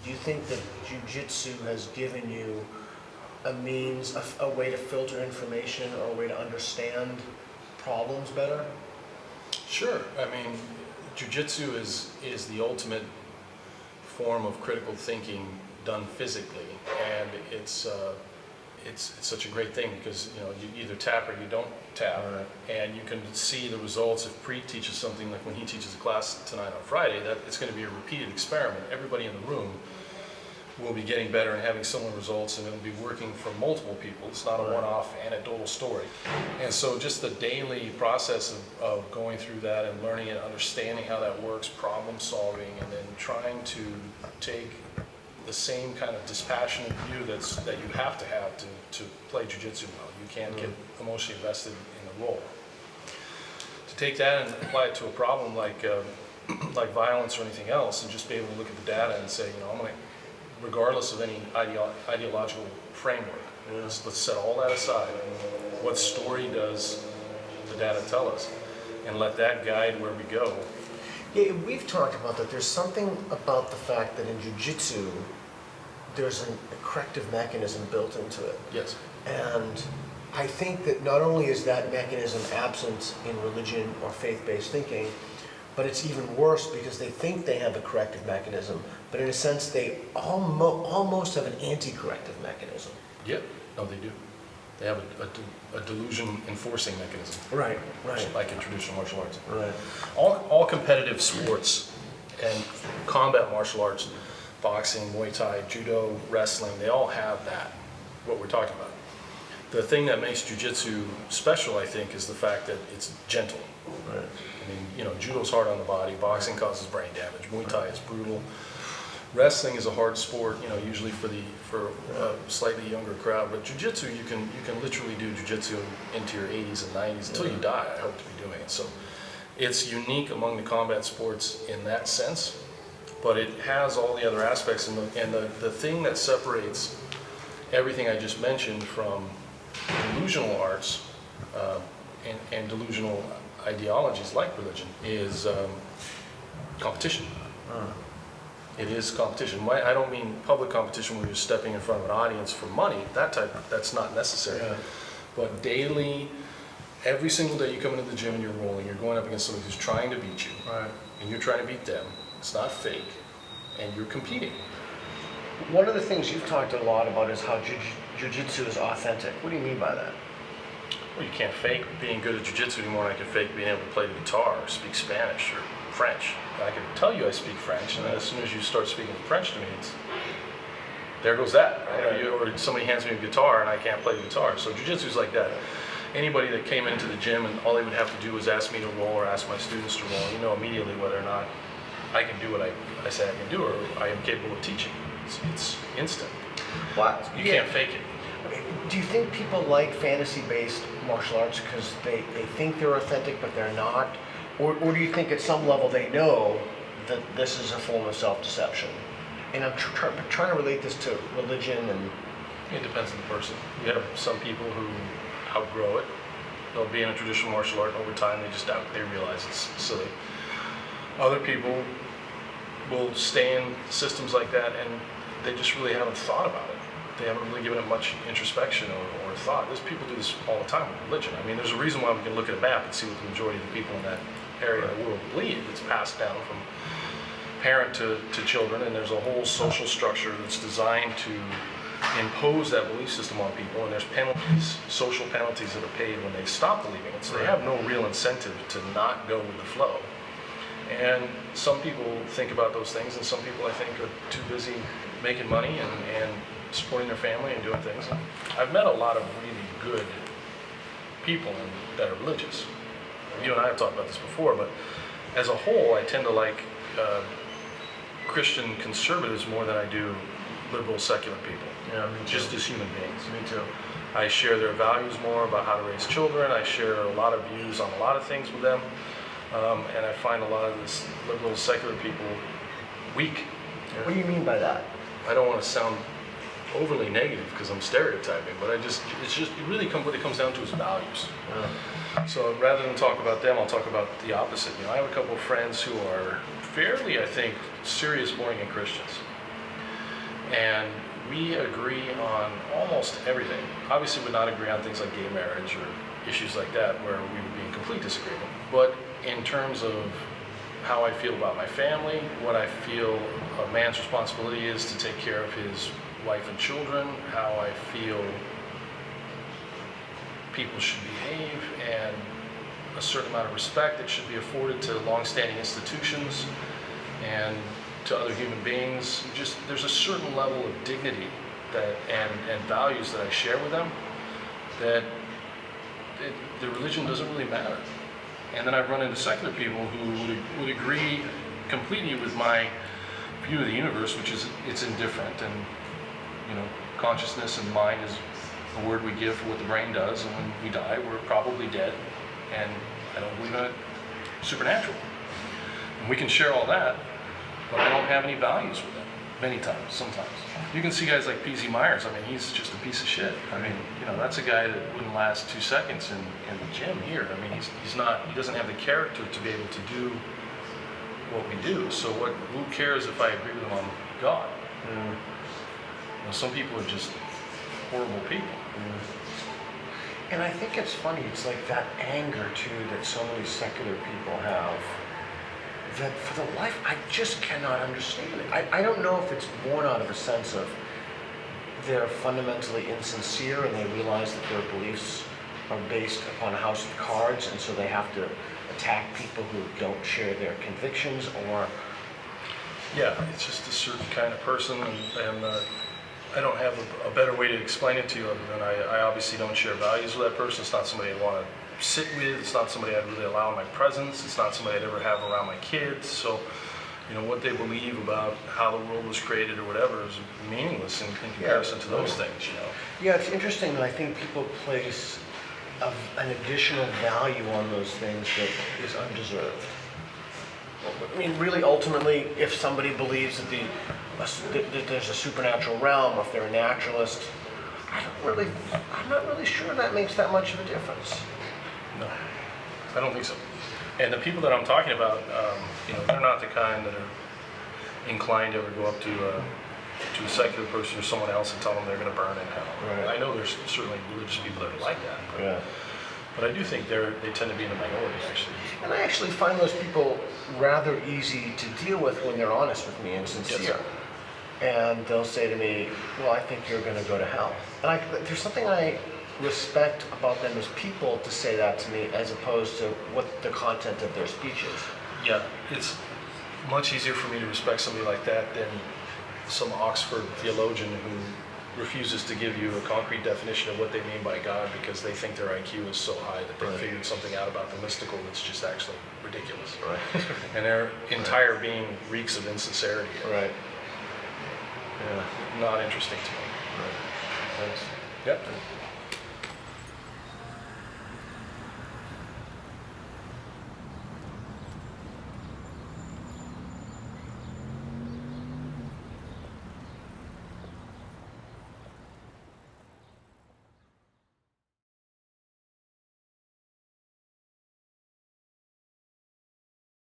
do you think that Jiu Jitsu has given you a means, a way to filter information or a way to understand problems better? Sure. I mean, Jiu Jitsu is the ultimate form of critical thinking done physically, and it's such a great thing because you either tap or you don't tap, and you can see the results. If Preet teaches something, like when he teaches a class tonight on Friday, that it's going to be a repeated experiment. Everybody in the room will be getting better and having similar results, and it'll be working for multiple people. It's not a one-off anecdotal story. And so just the daily process of going through that and learning and understanding how that works, problem solving, and then trying to take the same kind of dispassionate view that you have to play jiu-jitsu well. You can't get emotionally invested in the role. To take that and apply it to a problem like violence or anything else, and just be able to look at the data and say, I'm going to, regardless of any ideological framework, let's set all that aside. What story does the data tell us? And let that guide where we go. Yeah, we've talked about that. There's something about the fact that in Jiu Jitsu, there's a corrective mechanism built into it. Yes. And I think that not only is that mechanism absent in religion or faith-based thinking, but it's even worse because they think they have a corrective mechanism, but in a sense they almost have an anti-corrective mechanism. Yep. No, they do. They have a delusion enforcing mechanism. Right. Like in traditional martial arts. Right. All competitive sports and combat martial arts, boxing, Muay Thai, judo, wrestling, they all have that, what we're talking about. The thing that makes jiu-jitsu special, I think, is the fact that it's gentle. Right. I mean, judo's hard on the body, boxing causes brain damage, Muay Thai is brutal. Wrestling is a hard sport, usually for a slightly younger crowd, but jiu-jitsu, you can literally do jiu-jitsu into your 80s and 90s until you die. I hope to be doing it. So it's unique among the combat sports in that sense, but it has all the other aspects, and the thing that separates everything I just mentioned from delusional arts and delusional ideologies like religion is competition. It is competition. I don't mean public competition where you're stepping in front of an audience for money. That's not necessary. Yeah. But daily, every single day you come into the gym and you're rolling, you're going up against somebody who's trying to beat you, and you're trying to beat them. It's not fake, and you're competing. One of the things you've talked a lot about is how jiu-jitsu is authentic. What do you mean by that? Well, you can't fake being good at jiu-jitsu anymore than I can fake being able to play the guitar or speak Spanish or French. I can tell you I speak French, and then as soon as you start speaking French to me, there goes that. Right? Or somebody hands me a guitar and I can't play the guitar. So jiu-jitsu is like that. Anybody that came into the gym and all they would have to do was ask me to roll or ask my students to roll, you know immediately whether or not I can do what I say I can do, or I am capable of teaching. It's instant. Wow. You can't fake it. Do you think people like fantasy-based martial arts because they think they're authentic but they're not? Or do you think at some level they know that this is a form of self-deception? And I'm trying to relate this to religion and... It depends on the person. You have some people who outgrow it. They'll be in a traditional martial art, and over time they realize it's silly. Other people will stay in systems like that and they just really haven't thought about it. They haven't really given it much introspection or thought. There's people do this all the time with religion. I mean, there's a reason why we can look at a map and see what the majority of the people in that area of the world believe. It's passed down from parent to children, and there's a whole social structure that's designed to impose that belief system on people, and there's penalties, social penalties that are paid when they stop believing it. So they have no real incentive to not go with the flow. And some people think about those things, and some people, I think, are too busy making money and supporting their family and doing things. And I've met a lot of really good people that are religious. You and I have talked about this before, but as a whole, I tend to like Christian conservatives more than I do liberal secular people. Yeah, me too. Just as human beings. Me too. I share their values more about how to raise children. I share a lot of views on a lot of things with them. And I find a lot of this liberal secular people weak. What do you mean by that? I don't want to sound overly negative because I'm stereotyping, but it really what it comes down to is values. Yeah. So rather than talk about them, I'll talk about the opposite. I have a couple of friends who are fairly, I think, serious born-again Christians. And we agree on almost everything. Obviously, would not agree on things like gay marriage or issues like that where we would be in complete disagreement. But in terms of how I feel about my family, what I feel a man's responsibility is to take care of his wife and children, how I feel people should behave, and a certain amount of respect that should be afforded to long-standing institutions and to other human beings. Just there's a certain level of dignity that and values that I share with them that the religion doesn't really matter. And then I've run into secular people who would agree completely with my view of the universe, which is it's indifferent, and consciousness and mind is a word we give for what the brain does, and when we die, we're probably dead, and I don't believe in it supernatural. And we can share all that, but I don't have any values with them. Many times, sometimes. You can see guys like P.Z. Myers. I mean, he's just a piece of shit. I mean, that's a guy that wouldn't last 2 seconds in the gym here. I mean, he doesn't have the character to be able to do what we do. So who cares if I agree with him on God? Some people are just horrible people. And I think it's funny, it's like that anger too that so many secular people have, that for the life, I just cannot understand it. I don't know if it's born out of a sense of they're fundamentally insincere and they realize that their beliefs are based upon a house of cards, and so they have to attack people who don't share their convictions, or... Yeah, it's just a certain kind of person, and I don't have a better way to explain it to you other than I obviously don't share values with that person. It's not somebody I want to sit with. It's not somebody I'd really allow in my presence. It's not somebody I'd ever have around my kids. So, what they believe about how the world was created or whatever is meaningless in comparison to those things, Yeah, it's interesting that I think people place an additional value on those things that is undeserved. I mean, really, ultimately, if somebody believes that there's a supernatural realm, or if they're a naturalist, I'm not really sure that makes that much of a difference. No, I don't think so. And the people that I'm talking about, they're not the kind that are inclined to ever go up to a secular person or someone else and tell them they're going to burn in hell. Right. I know there's certainly religious people that are like that. But I do think they tend to be in the minority, actually. And I actually find those people rather easy to deal with when they're honest with me and sincere. Yes. And they'll say to me, well, I think you're going to go to hell. And there's something I respect about them as people to say that to me, as opposed to what the content of their speech is. Yeah, it's much easier for me to respect somebody like that than some Oxford theologian who refuses to give you a concrete definition of what they mean by God because they think their IQ is so high that they've figured something out about the mystical that's just actually ridiculous. Right. And their entire being reeks of insincerity. Right. Yeah, not interesting to me. Right. Thanks. Yep.